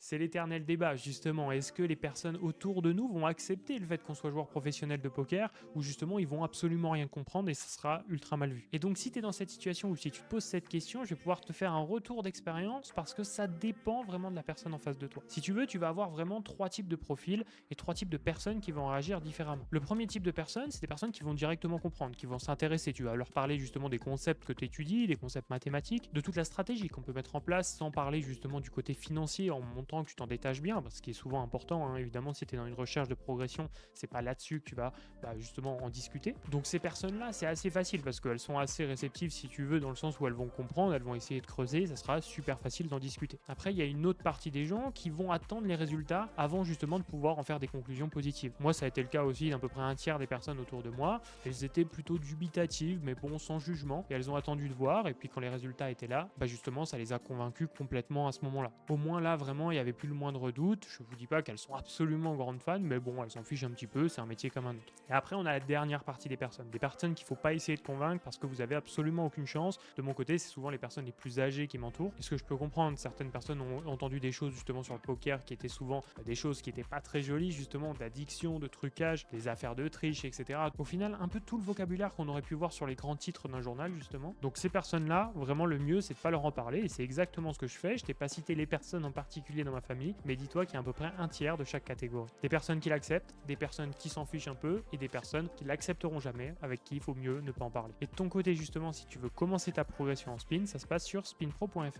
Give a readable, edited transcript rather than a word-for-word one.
C'est l'éternel débat, justement. Est-ce que les personnes autour de nous vont accepter le fait qu'on soit joueur professionnel de poker ou justement ils vont absolument rien comprendre et ça sera ultra mal vu? Et donc, si tu es dans cette situation ou si tu te poses cette question, je vais pouvoir te faire un retour d'expérience parce que ça dépend vraiment de la personne en face de toi. Si tu veux, tu vas avoir vraiment 3 types de profils et 3 types de personnes qui vont réagir différemment. Le premier type de personnes, c'est des personnes qui vont directement comprendre, qui vont s'intéresser. Tu vas leur parler justement des concepts que tu étudies, des concepts mathématiques, de toute la stratégie qu'on peut mettre en place sans parler justement du côté financier en montrant que tu t'en détaches bien, parce qu'il est souvent important, hein, évidemment, si tu es dans une recherche de progression, c'est pas là-dessus que tu vas justement en discuter. Donc ces personnes-là, c'est assez facile parce qu'elles sont assez réceptives si tu veux, dans le sens où elles vont comprendre, elles vont essayer de creuser, ça sera super facile d'en discuter. Après, il y a une autre partie des gens qui vont attendre les résultats avant justement de pouvoir en faire des conclusions positives. Moi, ça a été le cas aussi d'à peu près un tiers des personnes autour de moi. Elles étaient plutôt dubitatives, mais bon, sans jugement, et elles ont attendu de voir, et puis quand les résultats étaient là, justement, ça les a convaincus complètement à ce moment-là. Au moins là, vraiment, il n'y avait plus le moindre doute. Je vous dis pas qu'elles sont absolument grandes fans, mais bon, elles s'en fichent un petit peu, c'est un métier comme un autre. Et après, on a la dernière partie des personnes qu'il faut pas essayer de convaincre parce que vous avez absolument aucune chance. De mon côté, c'est souvent les personnes les plus âgées qui m'entourent. Et ce que je peux comprendre, certaines personnes ont entendu des choses justement sur le poker qui étaient souvent des choses qui étaient pas très jolies, justement d'addiction, de trucage, des affaires de triche, etc. Au final, un peu tout le vocabulaire qu'on aurait pu voir sur les grands titres d'un journal, justement. Donc ces personnes-là, vraiment le mieux, c'est de pas leur en parler. Et c'est exactement ce que je fais. Je t'ai pas cité les personnes en particulier dans ma famille, mais dis-toi qu'il y a à peu près un tiers de chaque catégorie. Des personnes qui l'acceptent, des personnes qui s'en fichent un peu, et des personnes qui l'accepteront jamais, avec qui il faut mieux ne pas en parler. Et de ton côté, justement, si tu veux commencer ta progression en spin, ça se passe sur spinpro.fr.